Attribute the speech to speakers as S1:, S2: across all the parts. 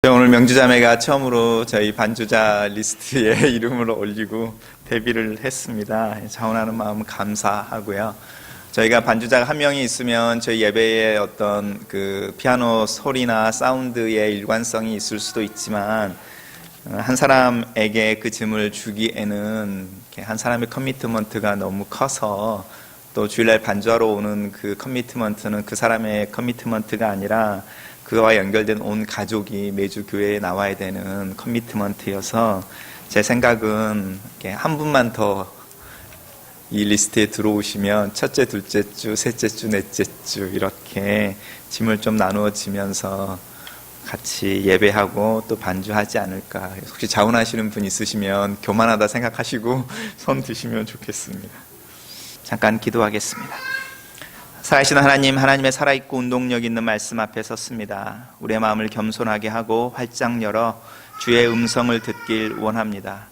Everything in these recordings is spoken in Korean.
S1: 오늘 명주자매가 처음으로 저희 반주자 리스트에 이름을 올리고 데뷔를 했습니다. 자원하는 마음 감사하고요. 저희가 반주자가 한 명이 있으면 저희 예배에 어떤 그 피아노 소리나 사운드의 일관성이 있을 수도 있지만 한 사람에게 그 짐을 주기에는 한 사람의 커미트먼트가 너무 커서 또 주일날 반주하러 오는 그 커미트먼트는 그 사람의 커미트먼트가 아니라 그와 연결된 온 가족이 매주 교회에 나와야 되는 커미트먼트여서 제 생각은 한 분만 더 이 리스트에 들어오시면 첫째, 둘째 주, 셋째 주, 넷째 주 이렇게 짐을 좀 나누어지면서 같이 예배하고 또 반주하지 않을까. 혹시 자원하시는 분 있으시면 교만하다 생각하시고 손 드시면 좋겠습니다. 잠깐 기도하겠습니다. 살아계신 하나님, 하나님의 살아있고 운동력 있는 말씀 앞에 섰습니다. 우리의 마음을 겸손하게 하고 활짝 열어 주의 음성을 듣길 원합니다.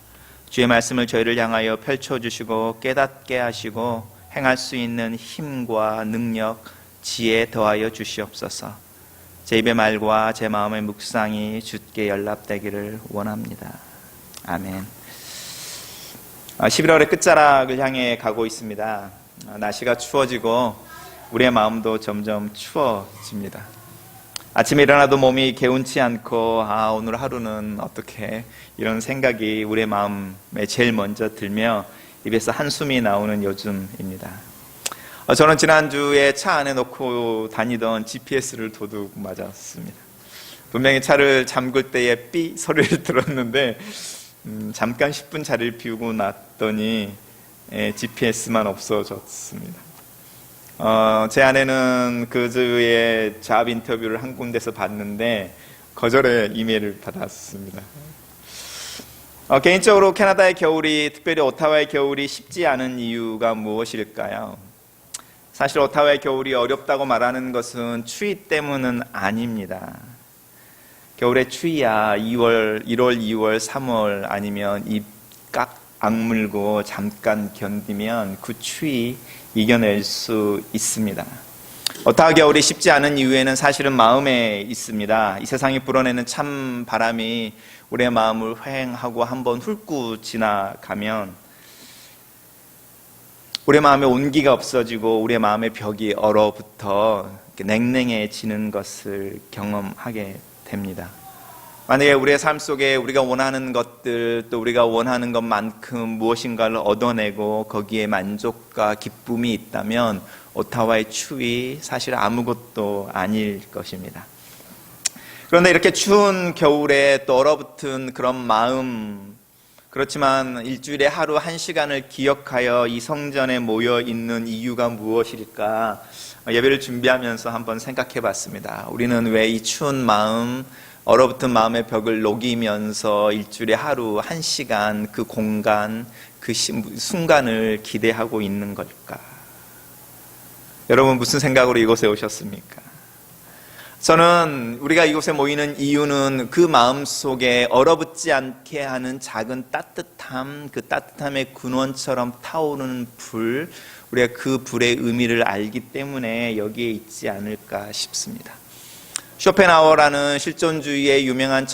S1: 주의 말씀을 저희를 향하여 펼쳐주시고 깨닫게 하시고 행할 수 있는 힘과 능력, 지혜 더하여 주시옵소서. 제 입의 말과 제 마음의 묵상이 주께 연락되기를 원합니다. 아멘. 11월의 끝자락을 향해 가고 있습니다. 날씨가 추워지고 우리의 마음도 점점 추워집니다. 아침에 일어나도 몸이 개운치 않고 오늘 하루는 어떻게 이런 생각이 우리의 마음에 제일 먼저 들며 입에서 한숨이 나오는 요즘입니다. 저는 지난주에 차 안에 놓고 다니던 GPS를 도둑 맞았습니다. 분명히 차를 잠글 때에 삐 소리를 들었는데 잠깐 10분 자리를 비우고 났더니 GPS만 없어졌습니다. 제 아내는 그 주에 잡 인터뷰를 한 군데서 봤는데 거절의 이메일을 받았습니다. 개인적으로 캐나다의 겨울이, 특별히 오타와의 겨울이 쉽지 않은 이유가 무엇일까요? 사실 오타와의 겨울이 어렵다고 말하는 것은 추위 때문은 아닙니다. 겨울의 추위야 1월, 2월, 3월 아니면 입 깍 악물고 잠깐 견디면 그 추위 이겨낼 수 있습니다. 오타와 겨울이 쉽지 않은 이유에는 사실은 마음에 있습니다. 이 세상이 불어내는 찬 바람이 우리의 마음을 휑하고 한번 훑고 지나가면 우리의 마음에 온기가 없어지고 우리의 마음의 벽이 얼어붙어 냉랭해지는 것을 경험하게 됩니다. 만약에 우리의 삶 속에 우리가 원하는 것들, 또 우리가 원하는 것만큼 무엇인가를 얻어내고 거기에 만족과 기쁨이 있다면 오타와의 추위 사실 아무것도 아닐 것입니다. 그런데 이렇게 추운 겨울에 또 얼어붙은 그런 마음, 그렇지만 일주일에 하루 1시간을 기억하여 이 성전에 모여 있는 이유가 무엇일까? 예배를 준비하면서 한번 생각해 봤습니다. 우리는 왜 이 추운 마음, 얼어붙은 마음의 벽을 녹이면서 일주일에 하루 1시간 그 공간, 그 순간을 기대하고 있는 걸까? 여러분 무슨 생각으로 이곳에 오셨습니까? 저는 우리가 이곳에 모이는 이유는 그 마음 속에 얼어붙지 않게 하는 작은 따뜻함, 그 따뜻함의 근원처럼 타오르는 불, 우리가 그 불의 의미를 알기 때문에 여기에 있지 않을까 싶습니다. 쇼펜하우어라는 실존주의의 유명한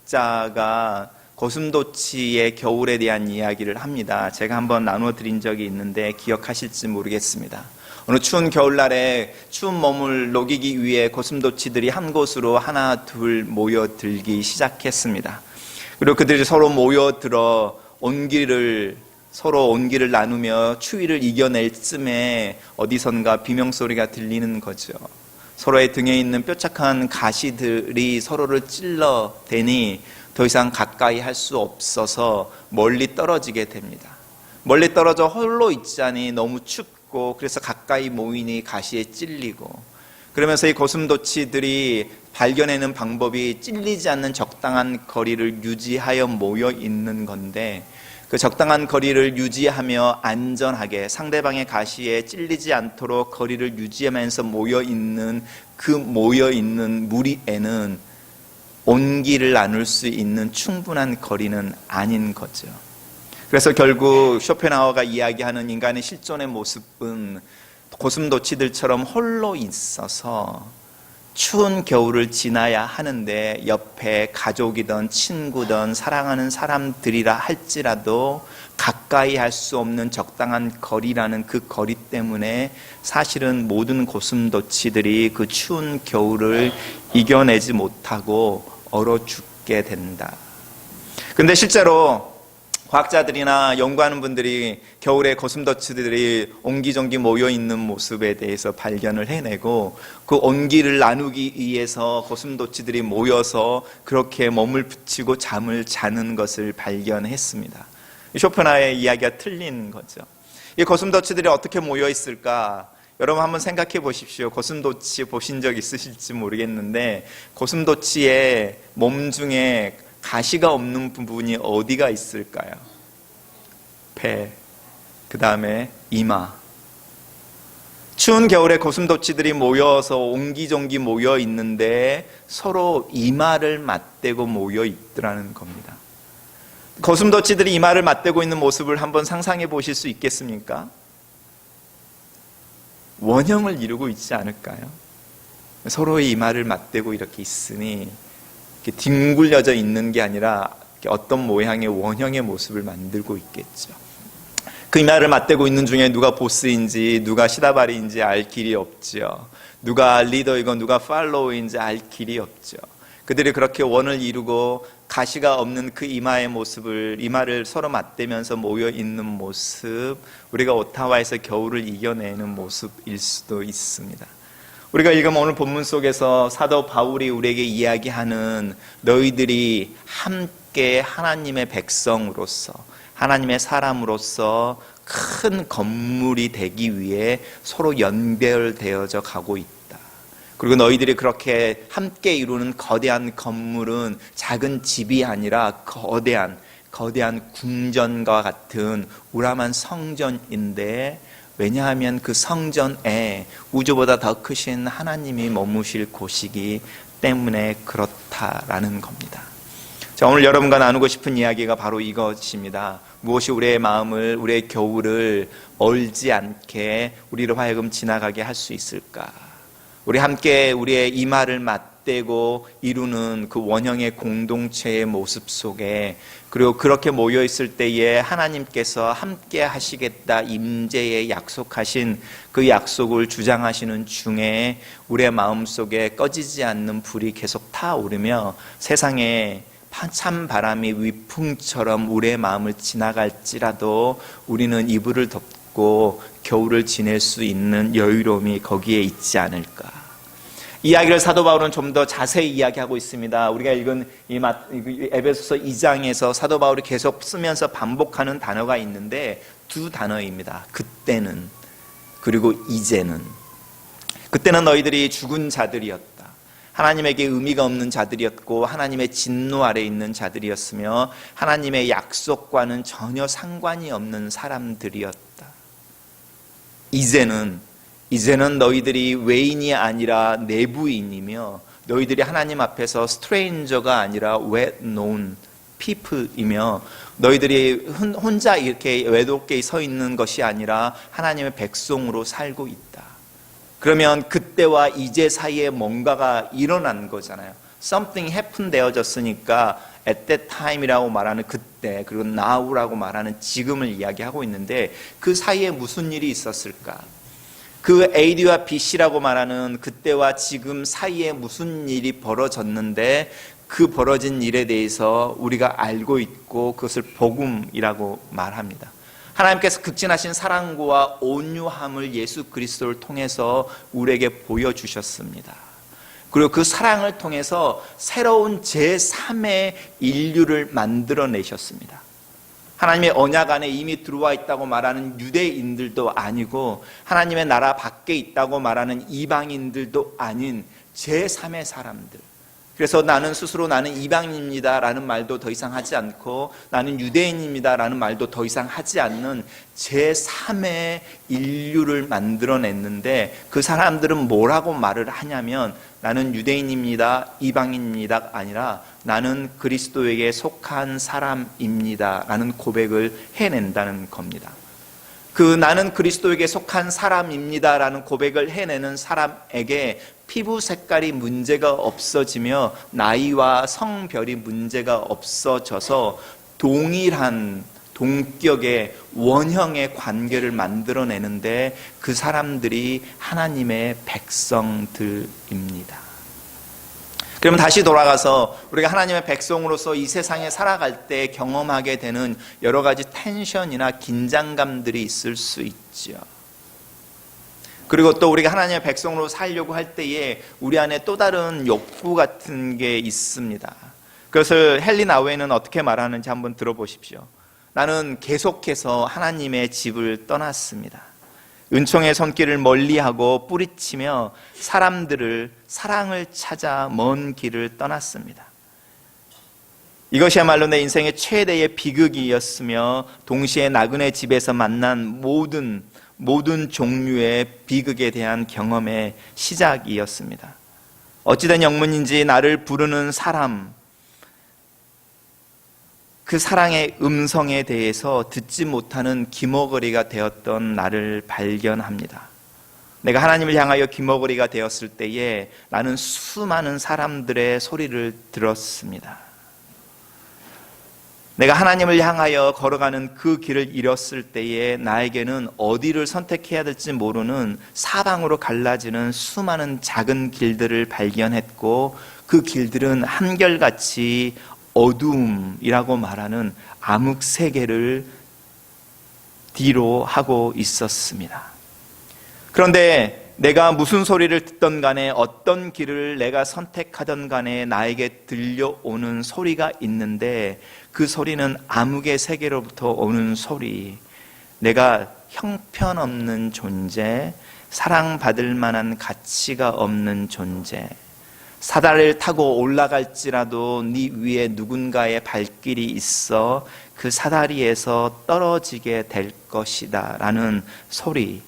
S1: 철학자가 고슴도치의 겨울에 대한 이야기를 합니다. 제가 한번 나누어 드린 적이 있는데 기억하실지 모르겠습니다. 어느 추운 겨울날에 추운 몸을 녹이기 위해 고슴도치들이 한 곳으로 하나 둘 모여들기 시작했습니다. 그리고 그들이 서로 모여들어 서로 온기를 나누며 추위를 이겨낼 쯤에 어디선가 비명소리가 들리는 거죠. 서로의 등에 있는 뾰족한 가시들이 서로를 찔러대니 더 이상 가까이 할 수 없어서 멀리 떨어지게 됩니다. 멀리 떨어져 홀로 있자니 너무 춥고 그래서 가까이 모이니 가시에 찔리고, 그러면서 이 고슴도치들이 발견해낸 방법이 찔리지 않는 적당한 거리를 유지하여 모여 있는 건데, 그 적당한 거리를 유지하며 안전하게 상대방의 가시에 찔리지 않도록 거리를 유지하면서 모여있는 그 모여있는 무리에는 온기를 나눌 수 있는 충분한 거리는 아닌 거죠. 그래서 결국 쇼펜하우어가 이야기하는 인간의 실존의 모습은 고슴도치들처럼 홀로 있어서 추운 겨울을 지나야 하는데 옆에 가족이든 친구든 사랑하는 사람들이라 할지라도 가까이 할 수 없는 적당한 거리라는 그 거리 때문에 사실은 모든 고슴도치들이 그 추운 겨울을 이겨내지 못하고 얼어 죽게 된다. 근데 실제로 과학자들이나 연구하는 분들이 겨울에 고슴도치들이 옹기종기 모여있는 모습에 대해서 발견을 해내고 그 온기를 나누기 위해서 고슴도치들이 모여서 그렇게 몸을 붙이고 잠을 자는 것을 발견했습니다. 쇼펜하우어의 이야기가 틀린 거죠. 이 고슴도치들이 어떻게 모여있을까? 여러분 한번 생각해 보십시오. 고슴도치 보신 적 있으실지 모르겠는데 고슴도치의 몸 중에 가시가 없는 부분이 어디가 있을까요? 배, 그 다음에 이마. 추운 겨울에 고슴도치들이 모여서 옹기종기 모여 있는데 서로 이마를 맞대고 모여 있더라는 겁니다. 고슴도치들이 이마를 맞대고 있는 모습을 한번 상상해 보실 수 있겠습니까? 원형을 이루고 있지 않을까요? 서로의 이마를 맞대고 이렇게 있으니 이렇게 뒹굴려져 있는 게 아니라 어떤 모양의 원형의 모습을 만들고 있겠죠. 그 이마를 맞대고 있는 중에 누가 보스인지 누가 시다바리인지 알 길이 없죠. 누가 리더이고 누가 팔로우인지 알 길이 없죠. 그들이 그렇게 원을 이루고 가시가 없는 그 이마의 모습을, 이마를 서로 맞대면서 모여 있는 모습, 우리가 오타와에서 겨울을 이겨내는 모습일 수도 있습니다. 우리가 읽은 오늘 본문 속에서 사도 바울이 우리에게 이야기하는 너희들이 함께 하나님의 백성으로서, 하나님의 사람으로서 큰 건물이 되기 위해 서로 연결되어져 가고 있다. 그리고 너희들이 그렇게 함께 이루는 거대한 건물은 작은 집이 아니라 거대한 궁전과 같은 우람한 성전인데, 왜냐하면 그 성전에 우주보다 더 크신 하나님이 머무실 곳이기 때문에 그렇다라는 겁니다. 자, 오늘 여러분과 나누고 싶은 이야기가 바로 이것입니다. 무엇이 우리의 마음을, 우리의 겨울을 얼지 않게 우리를 하여금 지나가게 할 수 있을까? 우리 함께 우리의 이마를 맞대고 이루는 그 원형의 공동체의 모습 속에, 그리고 그렇게 모여 있을 때에 하나님께서 함께 하시겠다 임재에 약속하신 그 약속을 주장하시는 중에 우리의 마음속에 꺼지지 않는 불이 계속 타오르며 세상에 찬 바람이 위풍처럼 우리의 마음을 지나갈지라도 우리는 이불을 덮고 겨울을 지낼 수 있는 여유로움이 거기에 있지 않을까. 이야기를 사도 바울은 좀 더 자세히 이야기하고 있습니다. 우리가 읽은 이 에베소서 2장에서 사도 바울이 계속 쓰면서 반복하는 단어가 있는데 두 단어입니다. 그때는, 그리고 이제는. 그때는 너희들이 죽은 자들이었다. 하나님에게 의미가 없는 자들이었고 하나님의 진노 아래 있는 자들이었으며 하나님의 약속과는 전혀 상관이 없는 사람들이었다. 이제는 너희들이 외인이 아니라 내부인이며 너희들이 하나님 앞에서 스트레인저가 아니라 well known people이며 너희들이 혼자 이렇게 외롭게 서 있는 것이 아니라 하나님의 백성으로 살고 있다. 그러면 그때와 이제 사이에 뭔가가 일어난 거잖아요. Something happened 되어졌으니까 at that time이라고 말하는 그때, 그리고 now라고 말하는 지금을 이야기하고 있는데 그 사이에 무슨 일이 있었을까? 그 AD와 BC라고 말하는 그때와 지금 사이에 무슨 일이 벌어졌는데 그 벌어진 일에 대해서 우리가 알고 있고 그것을 복음이라고 말합니다. 하나님께서 극진하신 사랑과 온유함을 예수 그리스도를 통해서 우리에게 보여주셨습니다. 그리고 그 사랑을 통해서 새로운 제3의 인류를 만들어내셨습니다. 하나님의 언약 안에 이미 들어와 있다고 말하는 유대인들도 아니고 하나님의 나라 밖에 있다고 말하는 이방인들도 아닌 제3의 사람들. 그래서 나는 스스로 나는 이방인입니다 라는 말도 더 이상 하지 않고 나는 유대인입니다 라는 말도 더 이상 하지 않는 제3의 인류를 만들어냈는데 그 사람들은 뭐라고 말을 하냐면 나는 유대인입니다, 이방인입니다 아니라 나는 그리스도에게 속한 사람입니다 라는 고백을 해낸다는 겁니다. 그 나는 그리스도에게 속한 사람입니다 라는 고백을 해내는 사람에게 피부 색깔이 문제가 없어지며 나이와 성별이 문제가 없어져서 동일한 동격의 원형의 관계를 만들어내는데 그 사람들이 하나님의 백성들입니다. 그러면 다시 돌아가서 우리가 하나님의 백성으로서 이 세상에 살아갈 때 경험하게 되는 여러 가지 텐션이나 긴장감들이 있을 수 있죠. 그리고 또 우리가 하나님의 백성으로 살려고 할 때에 우리 안에 또 다른 욕구 같은 게 있습니다. 그것을 헨리 나우에는 어떻게 말하는지 한번 들어보십시오. 나는 계속해서 하나님의 집을 떠났습니다. 은총의 손길을 멀리하고 뿌리치며 사람들을 사랑을 찾아 먼 길을 떠났습니다. 이것이야말로 내 인생의 최대의 비극이었으며 동시에 나그네 집에서 만난 모든 종류의 비극에 대한 경험의 시작이었습니다. 어찌된 영문인지 나를 부르는 사람, 그 사랑의 음성에 대해서 듣지 못하는 기머거리가 되었던 나를 발견합니다. 내가 하나님을 향하여 기머거리가 되었을 때에 나는 수많은 사람들의 소리를 들었습니다. 내가 하나님을 향하여 걸어가는 그 길을 잃었을 때에 나에게는 어디를 선택해야 될지 모르는 사방으로 갈라지는 수많은 작은 길들을 발견했고 그 길들은 한결같이 어두움이라고 말하는 암흑 세계를 뒤로 하고 있었습니다. 그런데 내가 무슨 소리를 듣던 간에 어떤 길을 내가 선택하던 간에 나에게 들려오는 소리가 있는데 그 소리는 암흑의 세계로부터 오는 소리. 내가 형편없는 존재, 사랑받을 만한 가치가 없는 존재, 사다리를 타고 올라갈지라도 네 위에 누군가의 발길이 있어 그 사다리에서 떨어지게 될 것이다 라는 소리.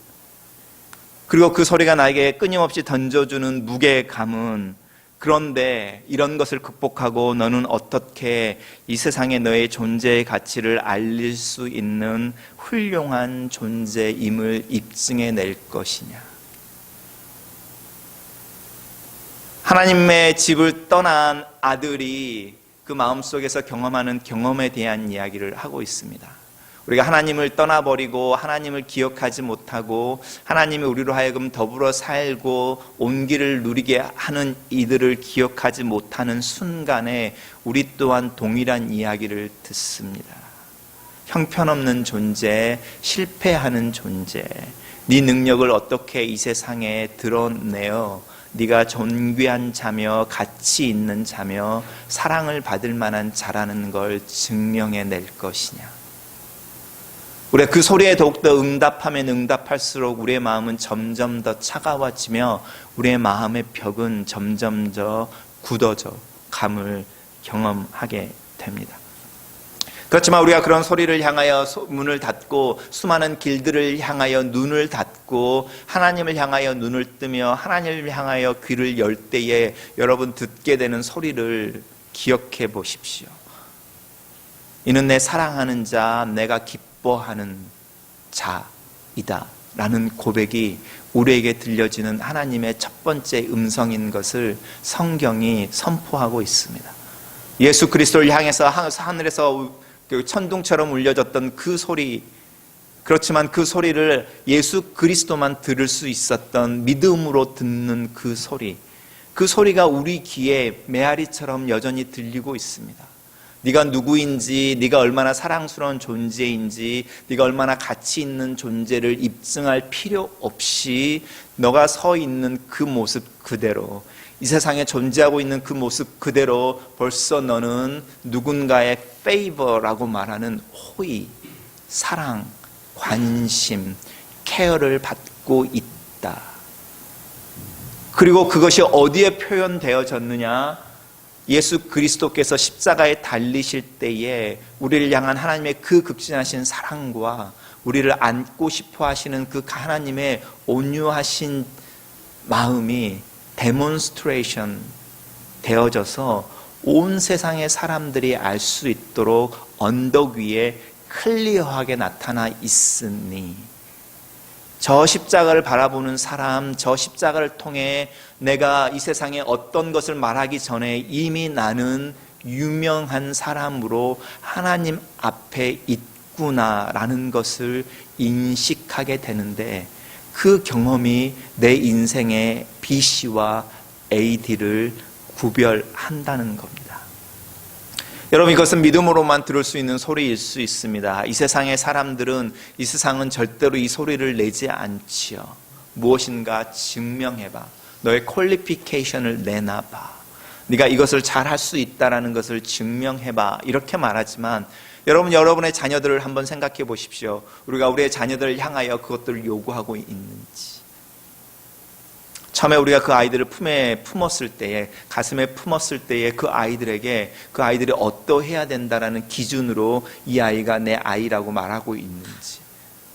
S1: 그리고 그 소리가 나에게 끊임없이 던져주는 무게감은 그런데 이런 것을 극복하고 너는 어떻게 이 세상에 너의 존재의 가치를 알릴 수 있는 훌륭한 존재임을 입증해낼 것이냐. 하나님의 집을 떠난 아들이 그 마음속에서 경험하는 경험에 대한 이야기를 하고 있습니다. 우리가 하나님을 떠나버리고 하나님을 기억하지 못하고 하나님이 우리로 하여금 더불어 살고 온기를 누리게 하는 이들을 기억하지 못하는 순간에 우리 또한 동일한 이야기를 듣습니다. 형편없는 존재, 실패하는 존재, 네 능력을 어떻게 이 세상에 드러내어 네가 존귀한 자며 가치 있는 자며 사랑을 받을 만한 자라는 걸 증명해낼 것이냐. 우리가 그 소리에 더욱더 응답하면 응답할수록 우리의 마음은 점점 더 차가워지며 우리의 마음의 벽은 점점 더 굳어져 감을 경험하게 됩니다. 그렇지만 우리가 그런 소리를 향하여 문을 닫고 수많은 길들을 향하여 눈을 닫고 하나님을 향하여 눈을 뜨며 하나님을 향하여 귀를 열 때에 여러분 듣게 되는 소리를 기억해 보십시오. 이는 내 사랑하는 자, 내가 기뻐하는 자이다 라는 고백이 우리에게 들려지는 하나님의 첫 번째 음성인 것을 성경이 선포하고 있습니다. 예수 그리스도를 향해서 하늘에서 천둥처럼 울려졌던 그 소리, 그렇지만 그 소리를 예수 그리스도만 들을 수 있었던 믿음으로 듣는 그 소리, 그 소리가 우리 귀에 메아리처럼 여전히 들리고 있습니다. 네가 누구인지, 네가 얼마나 사랑스러운 존재인지, 네가 얼마나 가치 있는 존재를 입증할 필요 없이 너가 서 있는 그 모습 그대로, 이 세상에 존재하고 있는 그 모습 그대로 벌써 너는 누군가의 페이버라고 말하는 호의, 사랑, 관심, 케어를 받고 있다. 그리고 그것이 어디에 표현되어졌느냐? 예수 그리스도께서 십자가에 달리실 때에 우리를 향한 하나님의 그 극진하신 사랑과 우리를 안고 싶어 하시는 그 하나님의 온유하신 마음이 데몬스트레이션 되어져서 온 세상의 사람들이 알 수 있도록 언덕 위에 클리어하게 나타나 있으니 저 십자가를 바라보는 사람, 저 십자가를 통해 내가 이 세상에 어떤 것을 말하기 전에 이미 나는 유명한 사람으로 하나님 앞에 있구나라는 것을 인식하게 되는데, 그 경험이 내 인생의 BC와 AD를 구별한다는 겁니다. 여러분, 이것은 믿음으로만 들을 수 있는 소리일 수 있습니다. 이 세상의 사람들은, 이 세상은 절대로 이 소리를 내지 않지요. 무엇인가 증명해봐. 너의 퀄리피케이션을 내놔봐. 네가 이것을 잘할 수 있다는 것을 증명해봐. 이렇게 말하지만 여러분의 자녀들을 한번 생각해 보십시오. 우리가 우리의 자녀들을 향하여 그것들을 요구하고 있는지. 처음에 우리가 그 아이들을 품에 품었을 때에, 가슴에 품었을 때에 그 아이들에게 그 아이들이 어떠해야 된다라는 기준으로 이 아이가 내 아이라고 말하고 있는지.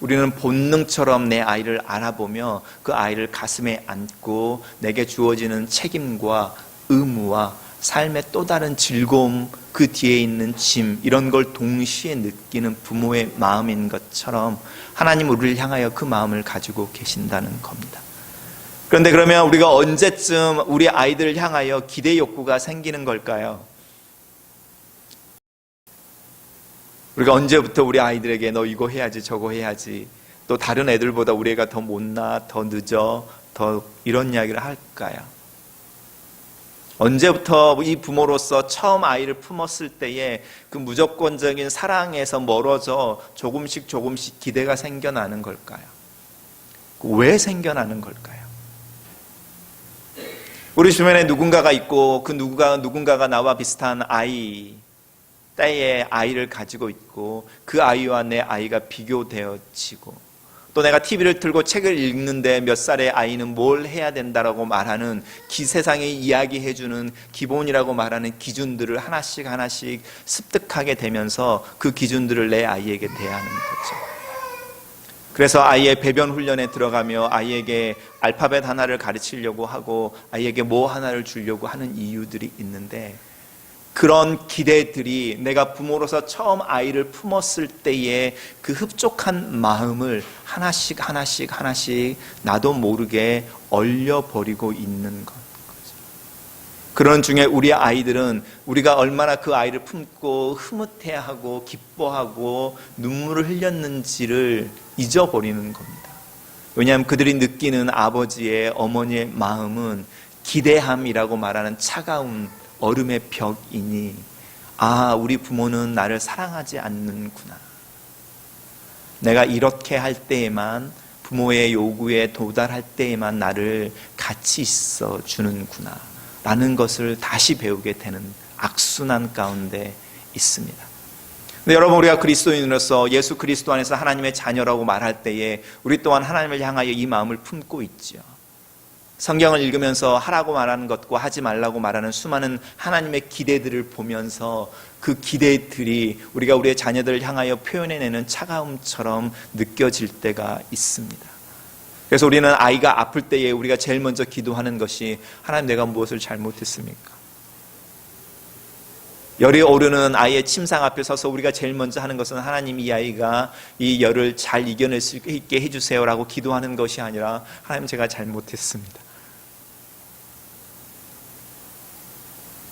S1: 우리는 본능처럼 내 아이를 알아보며 그 아이를 가슴에 안고 내게 주어지는 책임과 의무와 삶의 또 다른 즐거움, 그 뒤에 있는 짐, 이런 걸 동시에 느끼는 부모의 마음인 것처럼 하나님 우리를 향하여 그 마음을 가지고 계신다는 겁니다. 그런데 그러면 우리가 언제쯤 우리 아이들을 향하여 기대 욕구가 생기는 걸까요? 우리가 언제부터 우리 아이들에게 너 이거 해야지 저거 해야지, 또 다른 애들보다 우리 애가 더 못나, 더 늦어, 더 이런 이야기를 할까요? 언제부터 이 부모로서 처음 아이를 품었을 때에 그 무조건적인 사랑에서 멀어져 조금씩 기대가 생겨나는 걸까요? 왜 생겨나는 걸까요? 우리 주변에 누군가가 있고 그 누군가가 나와 비슷한 아이, 때의 아이를 가지고 있고 그 아이와 내 아이가 비교되어지고, 또 내가 TV를 틀고 책을 읽는데 몇 살의 아이는 뭘 해야 된다라고 말하는, 세상에 이야기해주는 기본이라고 말하는 기준들을 하나씩 습득하게 되면서 그 기준들을 내 아이에게 대하는 거죠. 그래서 아이의 배변 훈련에 들어가며 아이에게 알파벳 하나를 가르치려고 하고 아이에게 뭐 하나를 주려고 하는 이유들이 있는데, 그런 기대들이 내가 부모로서 처음 아이를 품었을 때의 그 흡족한 마음을 하나씩 나도 모르게 얼려버리고 있는 거죠. 그런 중에 우리 아이들은 우리가 얼마나 그 아이를 품고 흐뭇해하고 기뻐하고 눈물을 흘렸는지를 잊어버리는 겁니다. 왜냐하면 그들이 느끼는 아버지의, 어머니의 마음은 기대함이라고 말하는 차가운 얼음의 벽이니, 아, 우리 부모는 나를 사랑하지 않는구나. 내가 이렇게 할 때에만, 부모의 요구에 도달할 때에만 나를 같이 있어 주는구나 라는 것을 다시 배우게 되는 악순환 가운데 있습니다. 근데 여러분, 우리가 그리스도인으로서 예수 그리스도 안에서 하나님의 자녀라고 말할 때에 우리 또한 하나님을 향하여 이 마음을 품고 있죠. 성경을 읽으면서 하라고 말하는 것과 하지 말라고 말하는 수많은 하나님의 기대들을 보면서 그 기대들이 우리가 우리의 자녀들을 향하여 표현해내는 차가움처럼 느껴질 때가 있습니다. 그래서 우리는 아이가 아플 때에 우리가 제일 먼저 기도하는 것이, 하나님, 내가 무엇을 잘못했습니까? 열이 오르는 아이의 침상 앞에 서서 우리가 제일 먼저 하는 것은, 하나님, 이 아이가 이 열을 잘 이겨낼 수 있게 해주세요라고 기도하는 것이 아니라, 하나님, 제가 잘못했습니다.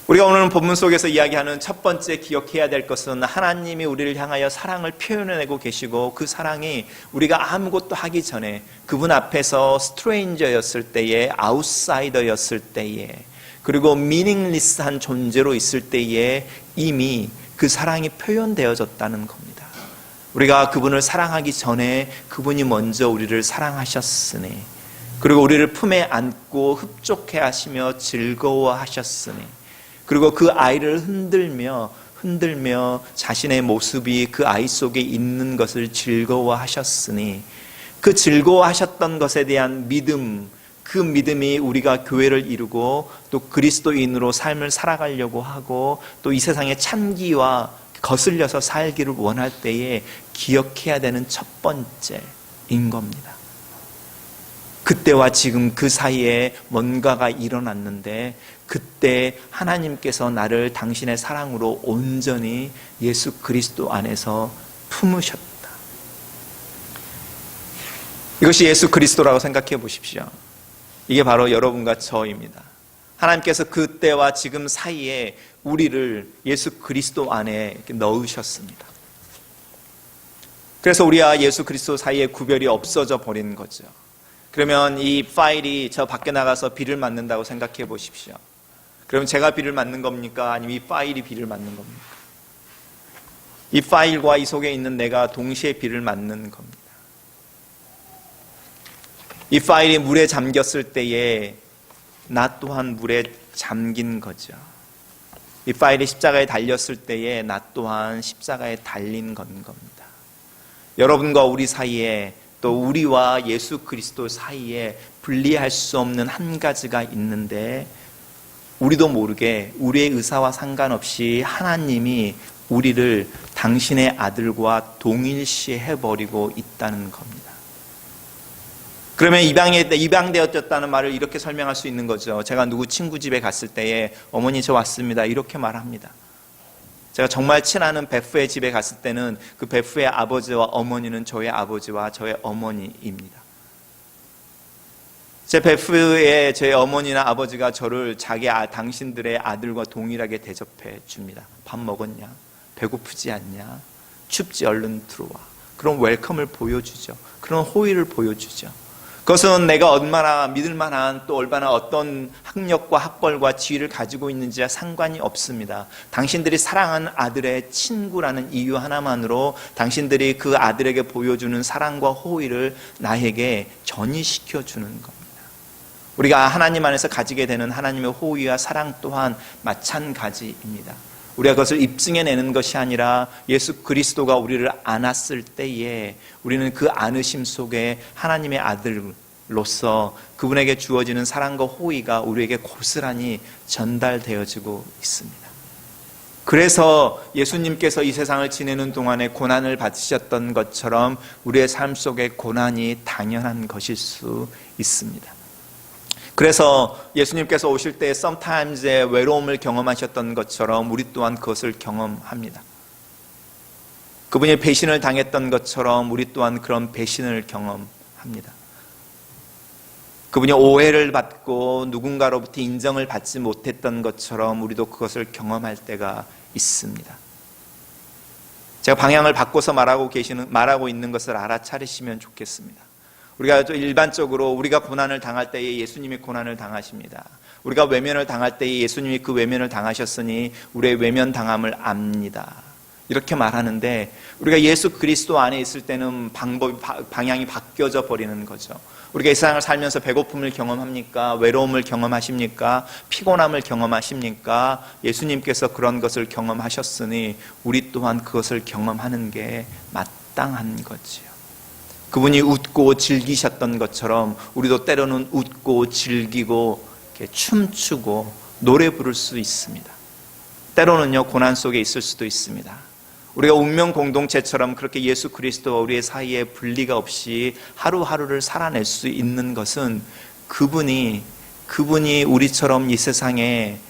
S1: 우리가 오늘 본문 속에서 이야기하는 첫 번째 기억해야 될 것은, 하나님이 우리를 향하여 사랑을 표현해내고 계시고, 그 사랑이 우리가 아무것도 하기 전에 그분 앞에서 스트레인저였을 때에, 아웃사이더였을 때에, 그리고 미닝리스한 존재로 있을 때에 이미 그 사랑이 표현되어졌다는 겁니다. 우리가 그분을 사랑하기 전에 그분이 먼저 우리를 사랑하셨으니, 그리고 우리를 품에 안고 흡족해 하시며 즐거워하셨으니, 그리고 그 아이를 흔들며 자신의 모습이 그 아이 속에 있는 것을 즐거워하셨으니, 그 즐거워하셨던 것에 대한 믿음, 그 믿음이 우리가 교회를 이루고 또 그리스도인으로 삶을 살아가려고 하고 또 이 세상의 참기와 거슬려서 살기를 원할 때에 기억해야 되는 첫 번째인 겁니다. 그때와 지금 그 사이에 뭔가가 일어났는데, 그때 하나님께서 나를 당신의 사랑으로 온전히 예수 그리스도 안에서 품으셨다. 이것이 예수 그리스도라고 생각해 보십시오. 이게 바로 여러분과 저입니다. 하나님께서 그때와 지금 사이에 우리를 예수 그리스도 안에 넣으셨습니다. 그래서 우리와 예수 그리스도 사이에 구별이 없어져 버린 거죠. 그러면 이 파일이 저 밖에 나가서 비를 맞는다고 생각해 보십시오. 그러면 제가 비를 맞는 겁니까? 아니면 이 파일이 비를 맞는 겁니까? 이 파일과 이 속에 있는 내가 동시에 비를 맞는 겁니다. 이 파일이 물에 잠겼을 때에 나 또한 물에 잠긴 거죠. 이 파일이 십자가에 달렸을 때에 나 또한 십자가에 달린 건 겁니다. 여러분과 우리 사이에 또 우리와 예수 그리스도 사이에 분리할 수 없는 한 가지가 있는데 우리도 모르게 우리의 의사와 상관없이 하나님이 우리를 당신의 아들과 동일시해버리고 있다는 겁니다. 그러면 입양되었다는 말을 이렇게 설명할 수 있는 거죠. 제가 누구 친구 집에 갔을 때에 어머니 저 왔습니다 이렇게 말합니다. 제가 정말 친하는 베프의 집에 갔을 때는 그 베프의 아버지와 어머니는 저의 아버지와 저의 어머니입니다. 제 베프의 제 어머니나 아버지가 저를 당신들의 아들과 동일하게 대접해 줍니다. 밥 먹었냐? 배고프지 않냐? 춥지 얼른 들어와. 그런 웰컴을 보여주죠. 그런 호의를 보여주죠. 그것은 내가 얼마나 믿을 만한 또 얼마나 어떤 학력과 학벌과 지위를 가지고 있는지와 상관이 없습니다. 당신들이 사랑하는 아들의 친구라는 이유 하나만으로 당신들이 그 아들에게 보여주는 사랑과 호의를 나에게 전이시켜 주는 겁니다. 우리가 하나님 안에서 가지게 되는 하나님의 호의와 사랑 또한 마찬가지입니다. 우리가 그것을 입증해내는 것이 아니라 예수 그리스도가 우리를 안았을 때에 우리는 그 안으심 속에 하나님의 아들로서 그분에게 주어지는 사랑과 호의가 우리에게 고스란히 전달되어지고 있습니다. 그래서 예수님께서 이 세상을 지내는 동안에 고난을 받으셨던 것처럼 우리의 삶 속에 고난이 당연한 것일 수 있습니다. 그래서 예수님께서 오실 때 sometime의 외로움을 경험하셨던 것처럼 우리 또한 그것을 경험합니다. 그분이 배신을 당했던 것처럼 우리 또한 그런 배신을 경험합니다. 그분이 오해를 받고 누군가로부터 인정을 받지 못했던 것처럼 우리도 그것을 경험할 때가 있습니다. 제가 방향을 바꿔서 말하고 있는 것을 알아차리시면 좋겠습니다. 우리가 일반적으로 우리가 고난을 당할 때에 예수님이 고난을 당하십니다. 우리가 외면을 당할 때에 예수님이 그 외면을 당하셨으니 우리의 외면 당함을 압니다. 이렇게 말하는데 우리가 예수 그리스도 안에 있을 때는 방향이 바뀌어져 버리는 거죠. 우리가 이 세상을 살면서 배고픔을 경험합니까? 외로움을 경험하십니까? 피곤함을 경험하십니까? 예수님께서 그런 것을 경험하셨으니 우리 또한 그것을 경험하는 게 마땅한 거지요. 그분이 웃고 즐기셨던 것처럼 우리도 때로는 웃고 즐기고 이렇게 춤추고 노래 부를 수 있습니다. 때로는요 고난 속에 있을 수도 있습니다. 우리가 운명 공동체처럼 그렇게 예수 그리스도와 우리의 사이에 분리가 없이 하루하루를 살아낼 수 있는 것은 그분이 우리처럼 이 세상에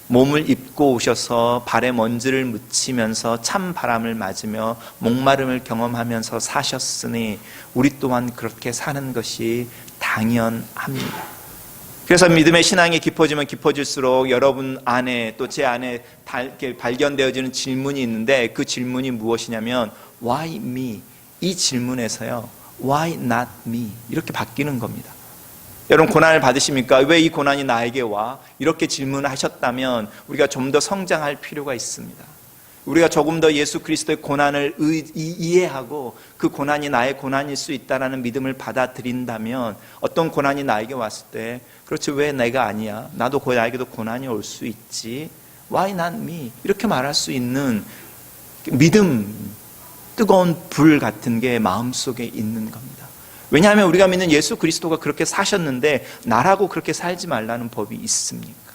S1: 몸을 입고 오셔서 발에 먼지를 묻히면서 찬 바람을 맞으며 목마름을 경험하면서 사셨으니 우리 또한 그렇게 사는 것이 당연합니다. 그래서 믿음의 신앙이 깊어지면 깊어질수록 여러분 안에 또 제 안에 발견되어지는 질문이 있는데 그 질문이 무엇이냐면 Why me? 이 질문에서요 Why not me? 이렇게 바뀌는 겁니다. 여러분 고난을 받으십니까? 왜 이 고난이 나에게 와? 이렇게 질문을 하셨다면 우리가 좀 더 성장할 필요가 있습니다. 우리가 조금 더 예수 그리스도의 고난을 이해하고 그 고난이 나의 고난일 수 있다는 믿음을 받아들인다면 어떤 고난이 나에게 왔을 때 그렇지 왜 내가 아니야? 나에게도 고난이 올 수 있지. Why not me? 이렇게 말할 수 있는 믿음, 뜨거운 불 같은 게 마음속에 있는 겁니다. 왜냐하면 우리가 믿는 예수 그리스도가 그렇게 사셨는데 나라고 그렇게 살지 말라는 법이 있습니까?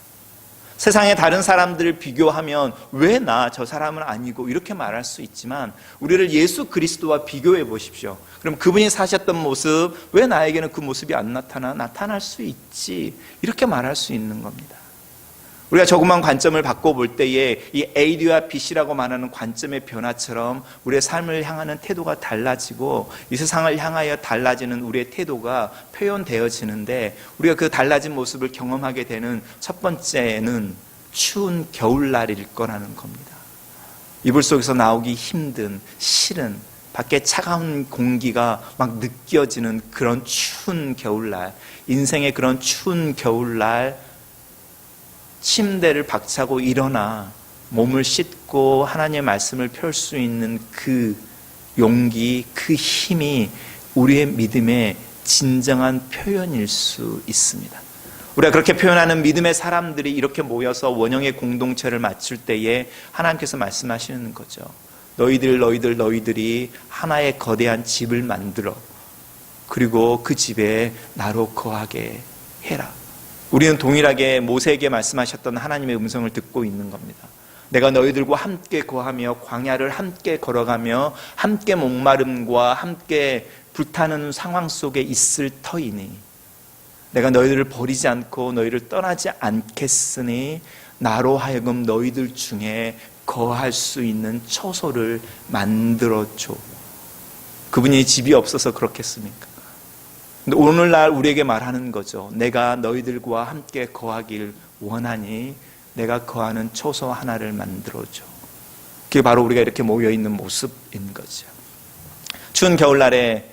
S1: 세상의 다른 사람들을 비교하면 왜 저 사람은 아니고 이렇게 말할 수 있지만 우리를 예수 그리스도와 비교해 보십시오. 그럼 그분이 사셨던 모습 왜 나에게는 그 모습이 안 나타날 수 있지 이렇게 말할 수 있는 겁니다. 우리가 조그만 관점을 바꿔볼 때에 이 A와 B라고 말하는 관점의 변화처럼 우리의 삶을 향하는 태도가 달라지고 이 세상을 향하여 달라지는 우리의 태도가 표현되어지는데, 우리가 그 달라진 모습을 경험하게 되는 첫 번째는 추운 겨울날일 거라는 겁니다. 이불 속에서 나오기 힘든, 싫은, 밖에 차가운 공기가 막 느껴지는 그런 추운 겨울날, 인생의 그런 추운 겨울날, 침대를 박차고 일어나 몸을 씻고 하나님의 말씀을 펼 수 있는 그 용기, 그 힘이 우리의 믿음의 진정한 표현일 수 있습니다. 우리가 그렇게 표현하는 믿음의 사람들이 이렇게 모여서 원형의 공동체를 맞출 때에 하나님께서 말씀하시는 거죠. 너희들이 하나의 거대한 집을 만들어 그리고 그 집에 나로 거하게 해라. 우리는 동일하게 모세에게 말씀하셨던 하나님의 음성을 듣고 있는 겁니다. 내가 너희들과 함께 거하며 광야를 함께 걸어가며 함께 목마름과 함께 불타는 상황 속에 있을 터이니 내가 너희들을 버리지 않고 너희를 떠나지 않겠으니 나로 하여금 너희들 중에 거할 수 있는 처소를 만들어줘. 그분이 집이 없어서 그렇겠습니까? 근데 오늘날 우리에게 말하는 거죠. 내가 너희들과 함께 거하길 원하니 내가 거하는 처소 하나를 만들어줘. 그게 바로 우리가 이렇게 모여있는 모습인 거죠. 추운 겨울날에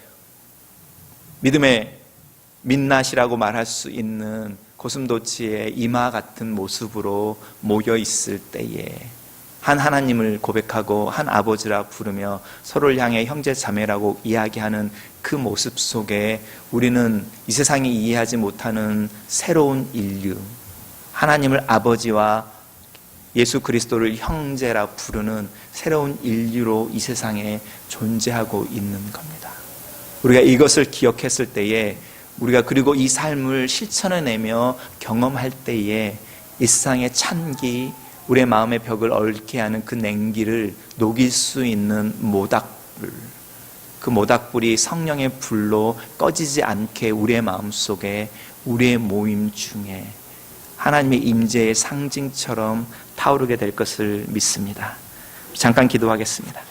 S1: 믿음의 민낯이라고 말할 수 있는 고슴도치의 이마 같은 모습으로 모여있을 때에 한 하나님을 고백하고 한 아버지라 부르며 서로를 향해 형제 자매라고 이야기하는 그 모습 속에 우리는 이 세상이 이해하지 못하는 새로운 인류, 하나님을 아버지와 예수 그리스도를 형제라 부르는 새로운 인류로 이 세상에 존재하고 있는 겁니다. 우리가 이것을 기억했을 때에 우리가 그리고 이 삶을 실천해내며 경험할 때에 이 세상의 찬기, 우리의 마음의 벽을 얽게 하는 그 냉기를 녹일 수 있는 모닥불, 그 모닥불이 성령의 불로 꺼지지 않게 우리의 마음속에, 우리의 모임 중에 하나님의 임재의 상징처럼 타오르게 될 것을 믿습니다. 잠깐 기도하겠습니다.